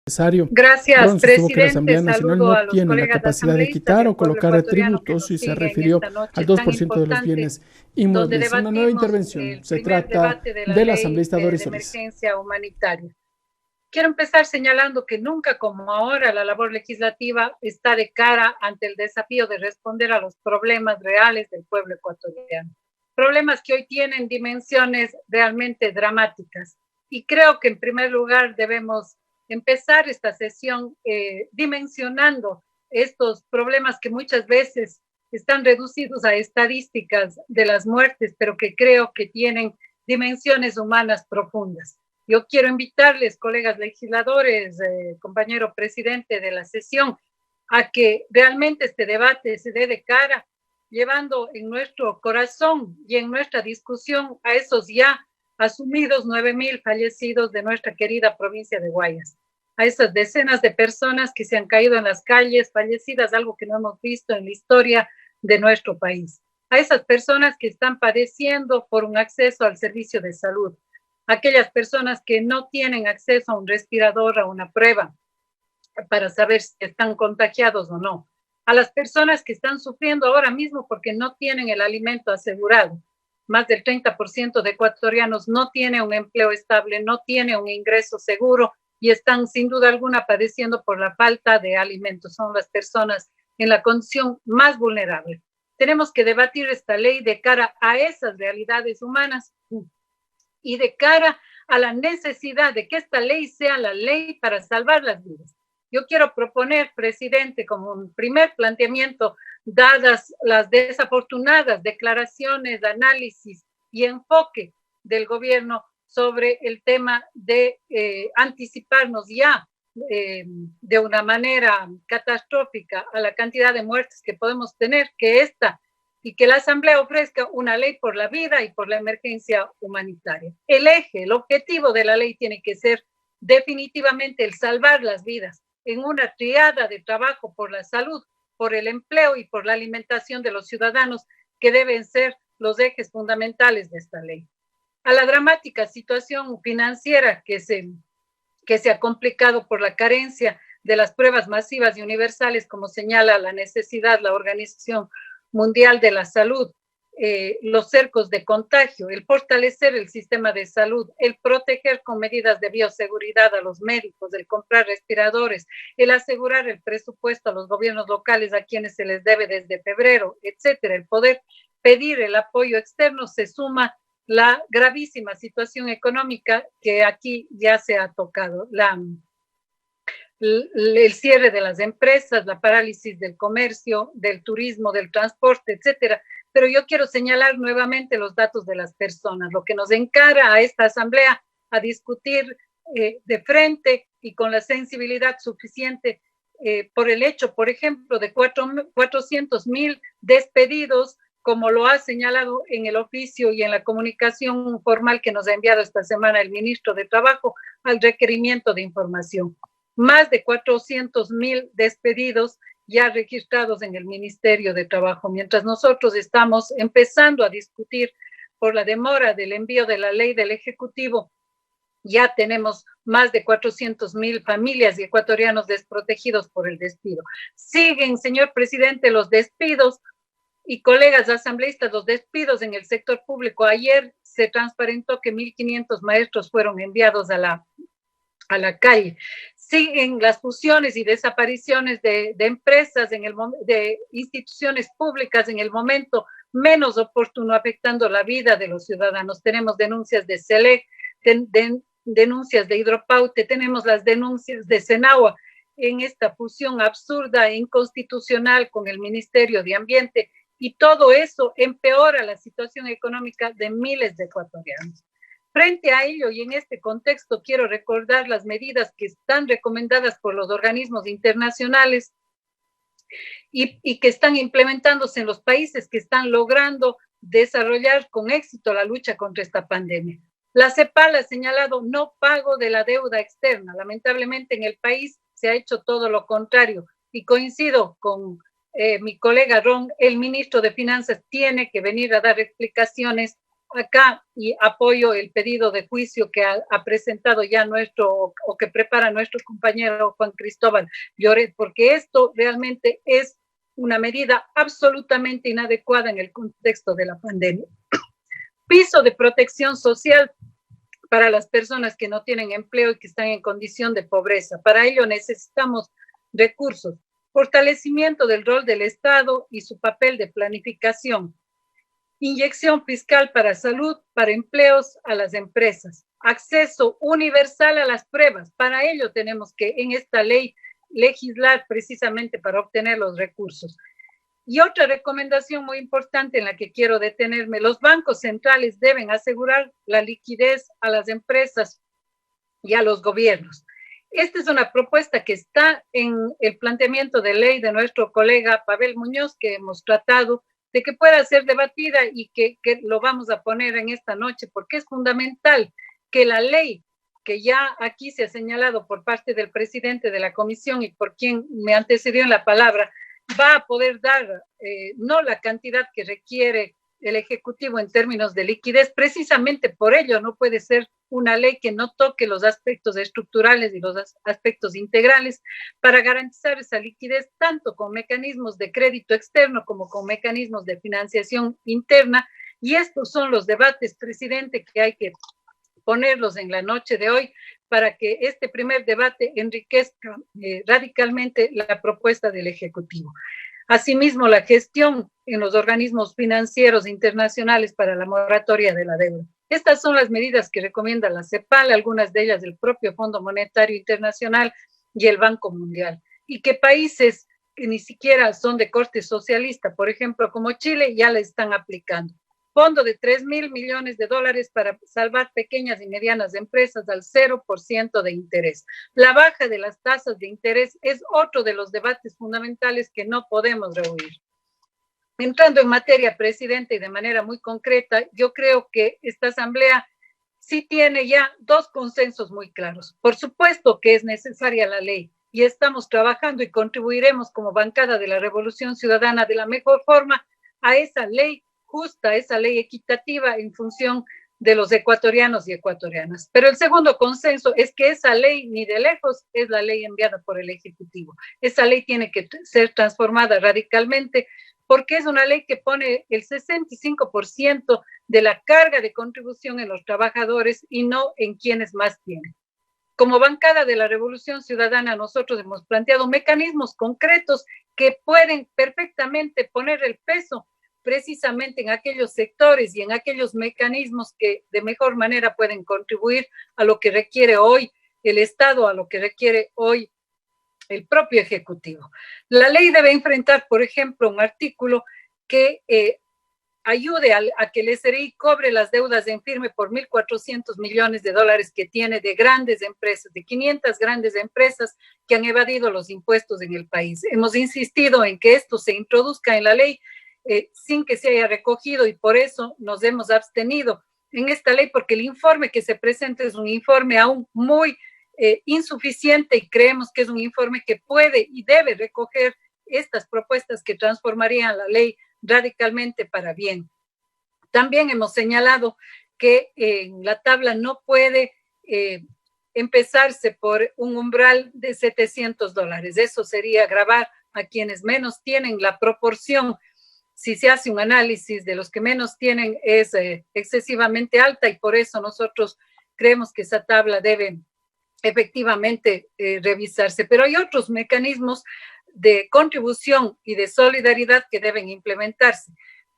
Necesario. Gracias, Ron sostuvo que la presidente. Asamblea Nacional Saludo no a los tiene la colegas capacidad de asambleístas y quitar al o pueblo colocar ecuatoriano que nos tributos y se sigue en refirió esta al noche tan 2% de los importante, bienes donde inmuebles. Una nueva debatimos intervención. el Se primer trata debate de la del ley asambleísta de Doris Solís. emergencia humanitaria. Quiero empezar señalando que nunca como ahora la labor legislativa está de cara ante el desafío de responder a los problemas reales del pueblo ecuatoriano. Problemas que hoy tienen dimensiones realmente dramáticas. Y creo que en primer lugar debemos empezar esta sesión dimensionando estos problemas que muchas veces están reducidos a estadísticas de las muertes, pero que creo que tienen dimensiones humanas profundas. Yo quiero invitarles, colegas legisladores, compañero presidente de la sesión, a que realmente este debate se dé de cara, llevando en nuestro corazón y en nuestra discusión a esos ya asumidos 9.000 fallecidos de nuestra querida provincia de Guayas, a esas decenas de personas que se han caído en las calles, fallecidas, algo que no hemos visto en la historia de nuestro país, a esas personas que están padeciendo por un acceso al servicio de salud, aquellas personas que no tienen acceso a un respirador, a una prueba para saber si están contagiados o no, a las personas que están sufriendo ahora mismo porque no tienen el alimento asegurado. Más del 30% de ecuatorianos no tiene un empleo estable, no tiene un ingreso seguro y están sin duda alguna padeciendo por la falta de alimentos. Son las personas en la condición más vulnerable. Tenemos que debatir esta ley de cara a esas realidades humanas y de cara a la necesidad de que esta ley sea la ley para salvar las vidas. Yo quiero proponer, presidente, como un primer planteamiento, dadas las desafortunadas declaraciones, análisis y enfoque del gobierno sobre el tema de anticiparnos ya de una manera catastrófica a la cantidad de muertes que podemos tener, que esta y que la Asamblea ofrezca una ley por la vida y por la emergencia humanitaria. El eje, el objetivo de la ley tiene que ser definitivamente el salvar las vidas en una triada de trabajo por la salud, por el empleo y por la alimentación de los ciudadanos, que deben ser los ejes fundamentales de esta ley. A la dramática situación financiera que se ha complicado por la carencia de las pruebas masivas y universales, como señala la necesidad la Organización Mundial de la Salud, los cercos de contagio, el fortalecer el sistema de salud, el proteger con medidas de bioseguridad a los médicos, el comprar respiradores, el asegurar el presupuesto a los gobiernos locales a quienes se les debe desde febrero, etcétera, el poder pedir el apoyo externo, se suma la gravísima situación económica que aquí ya se ha tocado, el cierre de las empresas, la parálisis del comercio, del turismo, del transporte, etcétera. Pero yo quiero señalar nuevamente los datos de las personas, lo que nos encara a esta asamblea a discutir de frente y con la sensibilidad suficiente por el hecho, por ejemplo, de 400.000 despedidos, como lo ha señalado en el oficio y en la comunicación formal que nos ha enviado esta semana el ministro de Trabajo al requerimiento de información. Más de 400.000 despedidos ya registrados en el Ministerio de Trabajo, mientras nosotros estamos empezando a discutir por la demora del envío de la ley del Ejecutivo. Ya tenemos más de 400.000 familias y ecuatorianos desprotegidos por el despido. Siguen, señor presidente, los despidos y colegas asambleístas, los despidos en el sector público. Ayer se transparentó que 1.500 maestros fueron enviados a la calle. Siguen las fusiones y desapariciones de empresas, de instituciones públicas en el momento menos oportuno, afectando la vida de los ciudadanos. Tenemos denuncias de SELEC, denuncias de Hidropaute, tenemos las denuncias de Senagua en esta fusión absurda e inconstitucional con el Ministerio de Ambiente, y todo eso empeora la situación económica de miles de ecuatorianos. Frente a ello y en este contexto, quiero recordar las medidas que están recomendadas por los organismos internacionales y que están implementándose en los países que están logrando desarrollar con éxito la lucha contra esta pandemia. La CEPAL ha señalado no pago de la deuda externa. Lamentablemente en el país se ha hecho todo lo contrario y coincido con mi colega Ron, el ministro de Finanzas tiene que venir a dar explicaciones acá y apoyo el pedido de juicio que ha presentado ya o que prepara nuestro compañero Juan Cristóbal Lloret, porque esto realmente es una medida absolutamente inadecuada en el contexto de la pandemia. Piso de protección social para las personas que no tienen empleo y que están en condición de pobreza. Para ello necesitamos recursos, fortalecimiento del rol del Estado y su papel de planificación, inyección fiscal para salud, para empleos a las empresas, acceso universal a las pruebas. Para ello tenemos que en esta ley legislar precisamente para obtener los recursos. Y otra recomendación muy importante en la que quiero detenerme, los bancos centrales deben asegurar la liquidez a las empresas y a los gobiernos. Esta es una propuesta que está en el planteamiento de ley de nuestro colega Pavel Muñoz, que hemos tratado de que pueda ser debatida y que lo vamos a poner en esta noche, porque es fundamental que la ley que ya aquí se ha señalado por parte del presidente de la comisión y por quien me antecedió en la palabra, va a poder dar no la cantidad que requiere el Ejecutivo en términos de liquidez. Precisamente por ello no puede ser una ley que no toque los aspectos estructurales y los aspectos integrales para garantizar esa liquidez tanto con mecanismos de crédito externo como con mecanismos de financiación interna. Y estos son los debates, presidente, que hay que ponerlos en la noche de hoy para que este primer debate enriquezca radicalmente la propuesta del Ejecutivo. Asimismo, la gestión en los organismos financieros internacionales para la moratoria de la deuda. Estas son las medidas que recomienda la CEPAL, algunas de ellas del propio Fondo Monetario Internacional y el Banco Mundial, y que países que ni siquiera son de corte socialista, por ejemplo, como Chile, ya la están aplicando. Fondo de 3.000 millones de dólares para salvar pequeñas y medianas empresas al 0% de interés. La baja de las tasas de interés es otro de los debates fundamentales que no podemos rehuir. Entrando en materia, presidente, y de manera muy concreta, yo creo que esta asamblea sí tiene ya dos consensos muy claros. Por supuesto que es necesaria la ley y estamos trabajando y contribuiremos como bancada de la Revolución Ciudadana de la mejor forma a esa ley justa, esa ley equitativa en función de los ecuatorianos y ecuatorianas. Pero el segundo consenso es que esa ley ni de lejos es la ley enviada por el Ejecutivo. Esa ley tiene que ser transformada radicalmente porque es una ley que pone el 65% de la carga de contribución en los trabajadores y no en quienes más tienen. Como bancada de la Revolución Ciudadana, nosotros hemos planteado mecanismos concretos que pueden perfectamente poner el peso precisamente en aquellos sectores y en aquellos mecanismos que de mejor manera pueden contribuir a lo que requiere hoy el Estado, a lo que requiere hoy el propio Ejecutivo. La ley debe enfrentar, por ejemplo, un artículo que ayude a que el SRI cobre las deudas en firme por 1.400 millones de dólares que tiene de grandes empresas, de 500 grandes empresas que han evadido los impuestos en el país. Hemos insistido en que esto se introduzca en la ley sin que se haya recogido y por eso nos hemos abstenido en esta ley, porque el informe que se presenta es un informe aún muy insuficiente y creemos que es un informe que puede y debe recoger estas propuestas que transformarían la ley radicalmente para bien. También hemos señalado que la tabla no puede empezarse por un umbral de $700. Eso sería agravar a quienes menos tienen. La proporción, si se hace un análisis de los que menos tienen, es excesivamente alta y por eso nosotros creemos que esa tabla debe efectivamente revisarse. Pero hay otros mecanismos de contribución y de solidaridad que deben implementarse.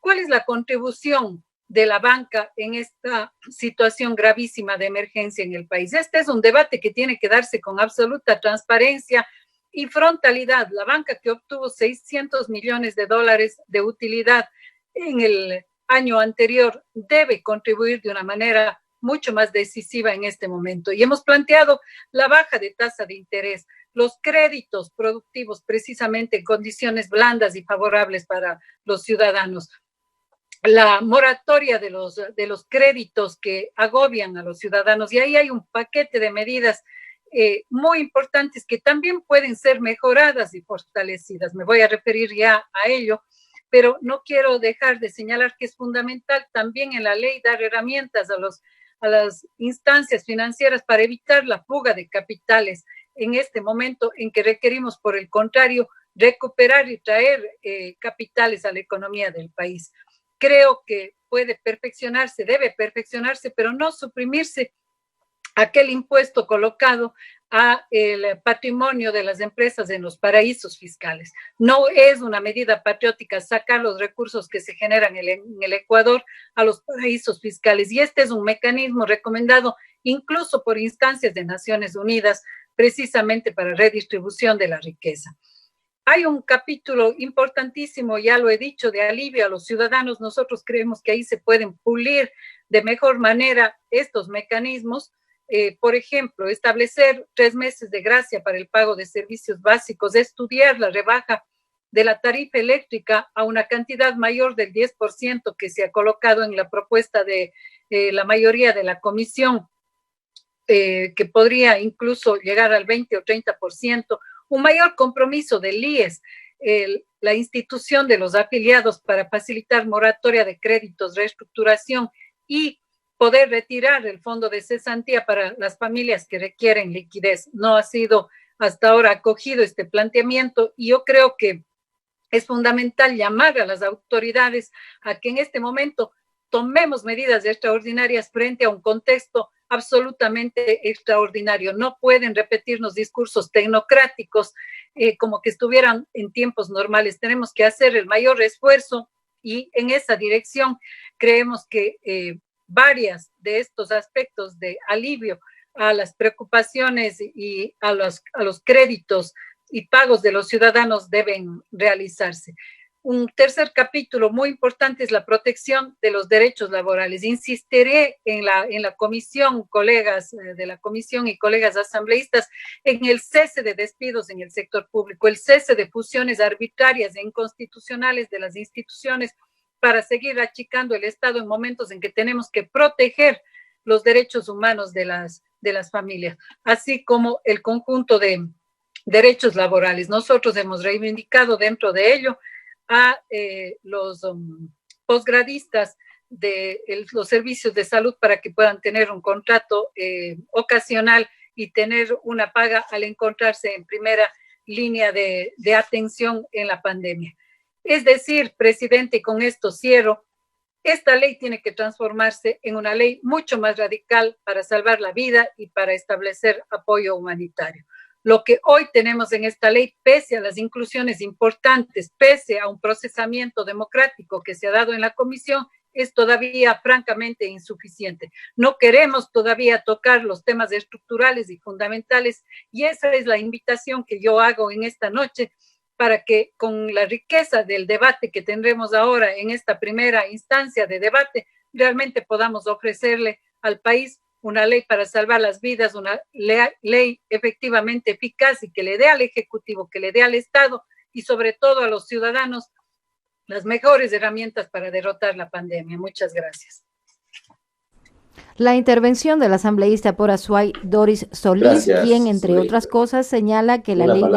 ¿Cuál es la contribución de la banca en esta situación gravísima de emergencia en el país? Este es un debate que tiene que darse con absoluta transparencia y frontalidad. La banca, que obtuvo 600 millones de dólares de utilidad en el año anterior, debe contribuir de una manera mucho más decisiva en este momento. Y hemos planteado la baja de tasa de interés, los créditos productivos precisamente en condiciones blandas y favorables para los ciudadanos, la moratoria de los créditos que agobian a los ciudadanos. Y ahí hay un paquete de medidas muy importantes que también pueden ser mejoradas y fortalecidas. Me voy a referir ya a ello, pero no quiero dejar de señalar que es fundamental también en la ley dar herramientas a las instancias financieras para evitar la fuga de capitales en este momento en que requerimos, por el contrario, recuperar y traer capitales a la economía del país. Creo que puede perfeccionarse, debe perfeccionarse, pero no suprimirse aquel impuesto colocado a el patrimonio de las empresas en los paraísos fiscales. No es una medida patriótica sacar los recursos que se generan en el Ecuador a los paraísos fiscales. Y este es un mecanismo recomendado incluso por instancias de Naciones Unidas, precisamente para redistribución de la riqueza. Hay un capítulo importantísimo, ya lo he dicho, de alivio a los ciudadanos. Nosotros creemos que ahí se pueden pulir de mejor manera estos mecanismos. Por ejemplo, establecer 3 meses de gracia para el pago de servicios básicos, estudiar la rebaja de la tarifa eléctrica a una cantidad mayor del 10% que se ha colocado en la propuesta de la mayoría de la comisión, que podría incluso llegar al 20 o 30%, un mayor compromiso del IES, la institución de los afiliados para facilitar moratoria de créditos, reestructuración y poder retirar el fondo de cesantía para las familias que requieren liquidez. No ha sido hasta ahora acogido este planteamiento y yo creo que es fundamental llamar a las autoridades a que en este momento tomemos medidas extraordinarias frente a un contexto absolutamente extraordinario. No pueden repetirnos discursos tecnocráticos como que estuvieran en tiempos normales. Tenemos que hacer el mayor esfuerzo y en esa dirección creemos que varias de estos aspectos de alivio a las preocupaciones y a los créditos y pagos de los ciudadanos deben realizarse. Un tercer capítulo muy importante es la protección de los derechos laborales. Insistiré en la comisión, colegas de la comisión y colegas asambleístas, en el cese de despidos en el sector público, el cese de fusiones arbitrarias e inconstitucionales de las instituciones para seguir achicando el Estado en momentos en que tenemos que proteger los derechos humanos de las familias, así como el conjunto de derechos laborales. Nosotros hemos reivindicado dentro de ello a los posgradistas de los servicios de salud para que puedan tener un contrato ocasional y tener una paga al encontrarse en primera línea de atención en la pandemia. Es decir, presidente, y con esto cierro, esta ley tiene que transformarse en una ley mucho más radical para salvar la vida y para establecer apoyo humanitario. Lo que hoy tenemos en esta ley, pese a las inclusiones importantes, pese a un procesamiento democrático que se ha dado en la comisión, es todavía francamente insuficiente. No queremos todavía tocar los temas estructurales y fundamentales, y esa es la invitación que yo hago en esta noche para que con la riqueza del debate que tendremos ahora en esta primera instancia de debate, realmente podamos ofrecerle al país una ley para salvar las vidas, una ley efectivamente eficaz y que le dé al Ejecutivo, que le dé al Estado y sobre todo a los ciudadanos las mejores herramientas para derrotar la pandemia. Muchas gracias. La intervención del asambleísta por Azuay, Doris Solís, quien, entre otras cosas, señala que la ley